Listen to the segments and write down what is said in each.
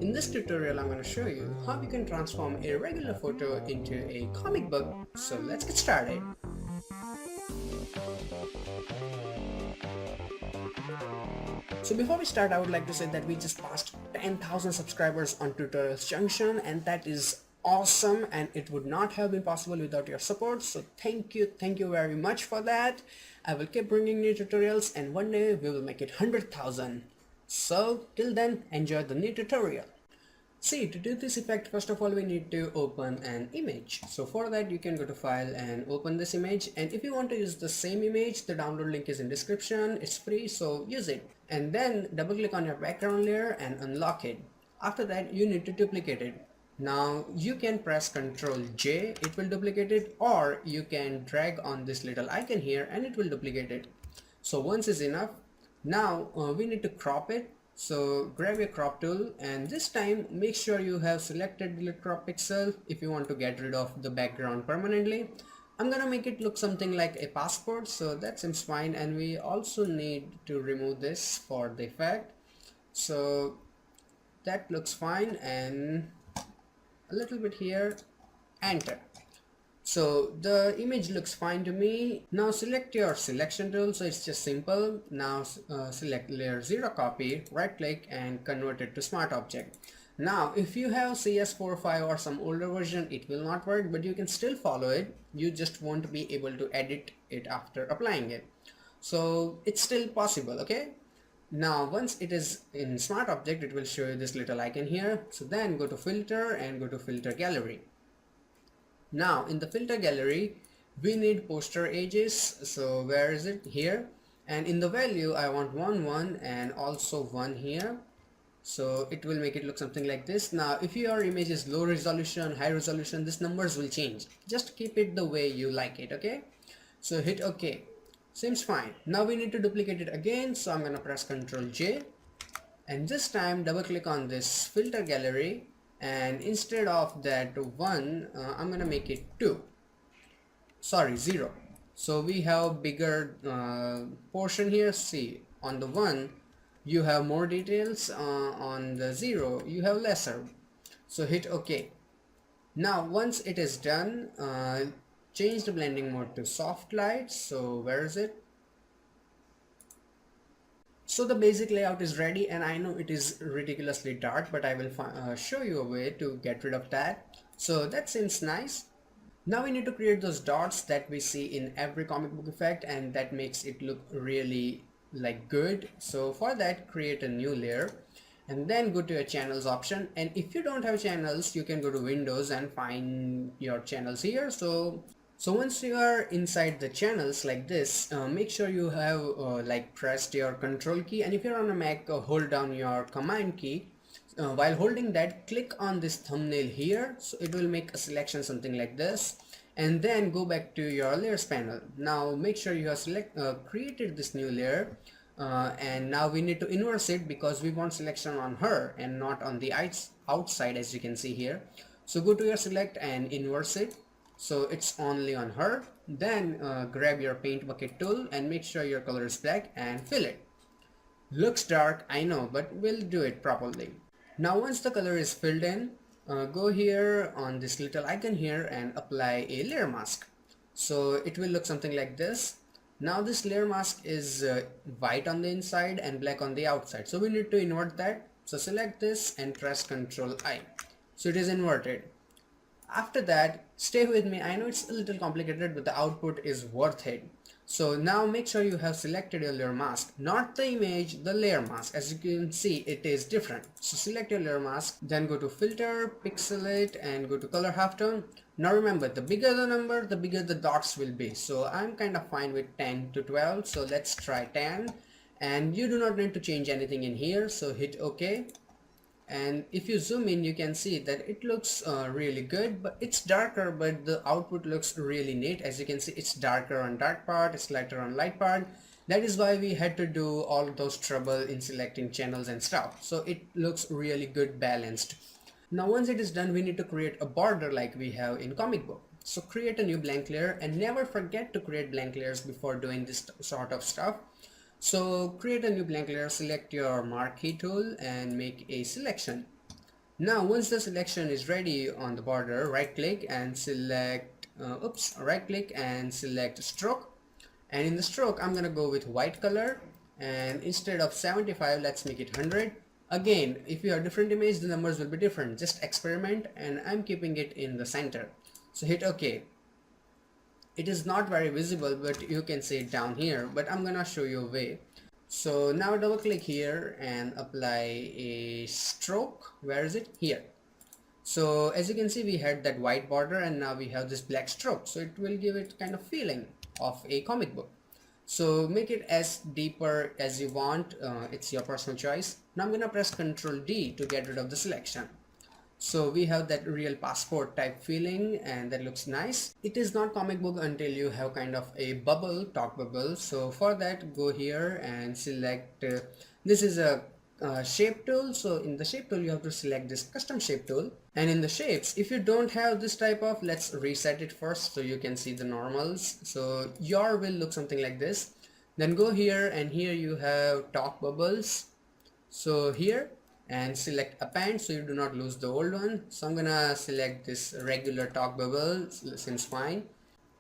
In this tutorial, I'm going to show you how you can transform a regular photo into a comic book. So let's get started. So before we start, I would like to say that we just passed 10,000 subscribers on Tutorials Junction, and that is awesome, and it would not have been possible without your support. So thank you very much for that. I will keep bringing new tutorials, and one day we will make it 100,000. So till then, enjoy the new tutorial. See, to do this effect, first of all we need to open an image. So for that you can go to file and open this image, and if you want to use the same image, the download link is in description. It's free, so use it. And then double click on your background layer and unlock it. After that you need to duplicate it. Now you can press Ctrl J, it will duplicate it, or you can drag on this little icon here and it will duplicate it. So once is enough. Now we need to crop it. So grab your crop tool, and this time make sure you have selected the crop pixel if you want to get rid of the background permanently. I'm gonna make it look something like a passport, so that seems fine, and we also need to remove this for the effect. So that looks fine, and a little bit here, enter. So the image looks fine to me. Now select your selection tool, so it's just simple. Now select layer 0 copy, right click and convert it to smart object. Now if you have CS45 or some older version, it will not work, but you can still follow it. You just won't be able to edit it after applying it. So it's still possible, okay? Now once it is in smart object, it will show you this little icon here. So then go to filter and go to filter gallery. Now in the filter gallery we need poster edges, so where is it? Here. And in the value I want 1 1 and also 1 here, so it will make it look something like this. Now if your image is low resolution, high resolution, these numbers will change. Just keep it the way you like it, okay? So hit OK. Seems fine. Now we need to duplicate it again, so I'm gonna press Ctrl J, and this time double click on this filter gallery, and instead of that 1 I'm gonna make it 2, sorry 0. So we have bigger portion here. See, on the 1 you have more details, on the 0 you have lesser. So hit OK. Now once it is done, change the blending mode to soft light. So where is it? So the basic layout is ready, and I know it is ridiculously dark, but I will show you a way to get rid of that. So that seems nice. Now we need to create those dots that we see in every comic book effect, and that makes it look really like good. So for that, create a new layer and then go to your channels option. And if you don't have channels, you can go to Windows and find your channels here. So once you are inside the channels like this, make sure you have like pressed your control key, and if you're on a Mac, hold down your command key. While holding that, click on this thumbnail here, so it will make a selection something like this, and then go back to your layers panel. Now make sure you have created this new layer, and now we need to inverse it because we want selection on her and not on the outside, as you can see here. So go to your select and inverse it, so it's only on her. Then grab your paint bucket tool and make sure your color is black and fill it. Looks dark, I know, but we'll do it properly. Now once the color is filled in, go here on this little icon here and apply a layer mask. So it will look something like this. Now this layer mask is white on the inside and black on the outside, so we need to invert that. So select this and press Ctrl I, so it is inverted. After that, stay with me, I know it's a little complicated, but the output is worth it. So now make sure you have selected your layer mask, not the image, the layer mask. As you can see, it is different. So select your layer mask, then go to filter, pixelate, and go to color halftone. Now remember, the bigger the number, the bigger the dots will be. So I'm kind of fine with 10 to 12, so let's try 10. And you do not need to change anything in here, so hit OK. And if you zoom in, you can see that it looks really good, but it's darker, but the output looks really neat. As you can see, it's darker on dark part, it's lighter on light part. That is why we had to do all those trouble in selecting channels and stuff. So it looks really good balanced. Now once it is done, we need to create a border like we have in comic book. So create a new blank layer, and never forget to create blank layers before doing this sort of stuff. So create a new blank layer, select your marquee tool and make a selection. Now once the selection is ready on the border, right click and select stroke, and in the stroke I'm gonna go with white color, and instead of 75 let's make it 100. Again, if you have different image the numbers will be different, just experiment, and I'm keeping it in the center. So hit OK. It is not very visible but you can see it down here, but I'm gonna show you a way. So now double click here and apply a stroke. Where is it? Here. So as you can see we had that white border and now we have this black stroke, so it will give it kind of feeling of a comic book. So make it as deeper as you want, it's your personal choice. Now I'm gonna press Ctrl D to get rid of the selection. So we have that real passport type feeling and that looks nice. It is not comic book until you have kind of a bubble, talk bubble. So for that go here and select, this is a shape tool. So in the shape tool you have to select this custom shape tool, and in the shapes if you don't have this type of, let's reset it first so you can see the normals. So your will look something like this. Then go here and here you have talk bubbles. So here, and select append so you do not lose the old one. So I'm gonna select this regular talk bubble, seems fine,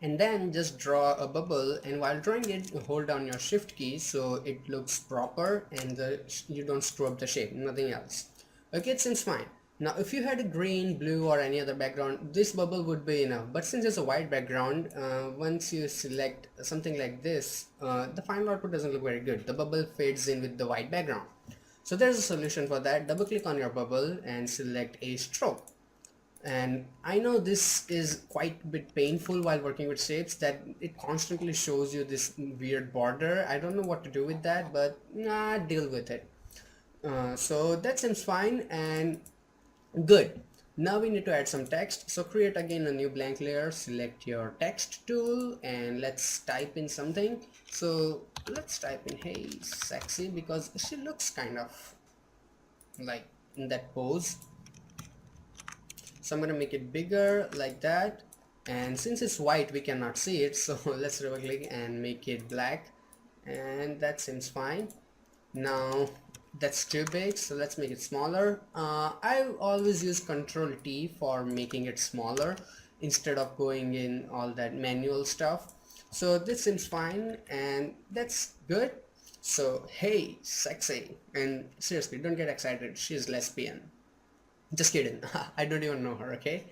and then just draw a bubble, and while drawing it hold down your shift key so it looks proper and you don't screw up the shape, nothing else. Okay, it seems fine. Now if you had a green, blue or any other background, this bubble would be enough, but since it's a white background, once you select something like this, the final output doesn't look very good. The bubble fades in with the white background. So there's a solution for that. Double click on your bubble and select a stroke. And I know this is quite a bit painful while working with shapes, that it constantly shows you this weird border. I don't know what to do with that, but nah, deal with it. So that seems fine and good. Now we need to add some text. So create again a new blank layer, select your text tool and let's type in something. So let's type in hey sexy, because she looks kind of like in that pose. So I'm gonna make it bigger like that, and since it's white we cannot see it, so let's double click and make it black, and that seems fine. Now that's too big, so let's make it smaller. I always use Control T for making it smaller instead of going in all that manual stuff. So this seems fine and that's good. So hey sexy, and seriously don't get excited, she's lesbian. Just kidding. I don't even know her, okay?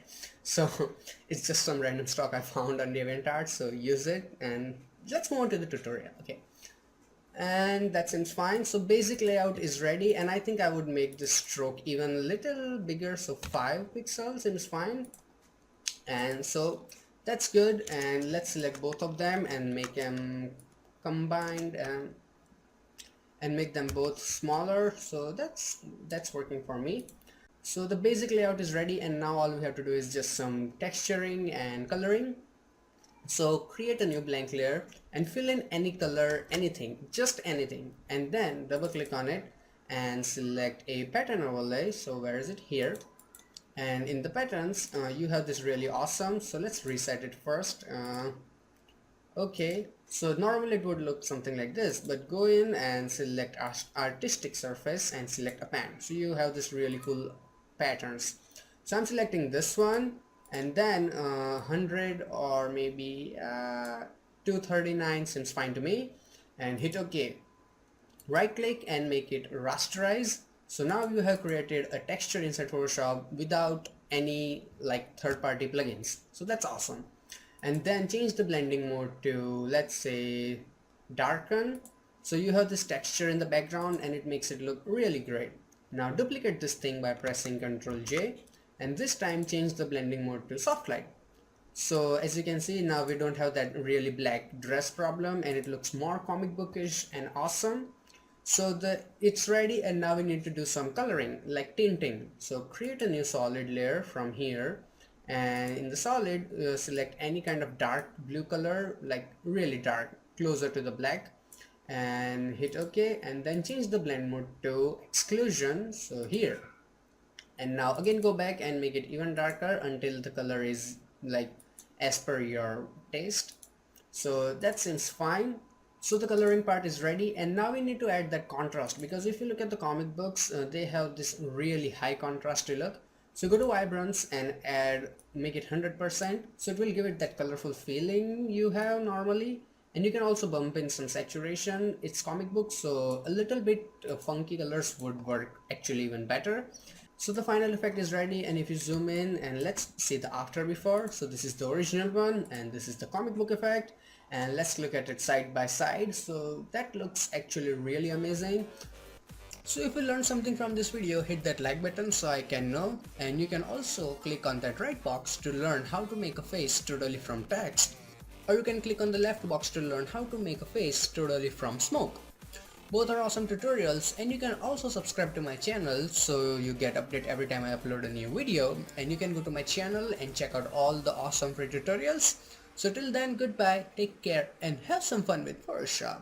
So it's just some random stock I found on DeviantArt, so use it, and let's move on to the tutorial, okay? And that seems fine. So basic layout is ready, and I think I would make this stroke even a little bigger, so 5 pixels seems fine. And so that's good, and let's select both of them and make them combined and make them both smaller. So that's working for me. So the basic layout is ready, and now all we have to do is just some texturing and coloring. So create a new blank layer and fill in any color, anything, just anything, and then double click on it and select a pattern overlay. So where is it? Here. And in the patterns you have this really awesome, so let's reset it first. Okay, so normally it would look something like this, but go in and select artistic surface and select append, so you have this really cool patterns. So I'm selecting this one, and then 100 or maybe 239 seems fine to me, and hit OK. Right click and make it rasterize. So now you have created a texture inside Photoshop without any like third-party plugins, so that's awesome. And then change the blending mode to, let's say, darken, so you have this texture in the background and it makes it look really great. Now duplicate this thing by pressing Ctrl J, and this time change the blending mode to soft light. So as you can see, now we don't have that really black dress problem, and it looks more comic bookish and awesome. So it's ready, and now we need to do some coloring like tinting. So create a new solid layer from here, and in the solid select any kind of dark blue color, like really dark, closer to the black, and hit OK, and then change the blend mode to exclusion, so here. And now again go back and make it even darker until the color is like as per your taste. So that seems fine. So the coloring part is ready, and now we need to add that contrast, because if you look at the comic books, they have this really high contrasty look. So go to vibrance and add, make it 100%, so it will give it that colorful feeling you have normally. And you can also bump in some saturation. It's comic book, so a little bit funky colors would work actually even better. So the final effect is ready, and if you zoom in and let's see the after before. So this is the original one and this is the comic book effect, and let's look at it side by side. So that looks actually really amazing. So if you learned something from this video, hit that like button so I can know, and you can also click on that right box to learn how to make a face totally from text, or you can click on the left box to learn how to make a face totally from smoke. Both are awesome tutorials, and you can also subscribe to my channel so you get update every time I upload a new video, and you can go to my channel and check out all the awesome free tutorials. So till then, goodbye, take care and have some fun with Photoshop.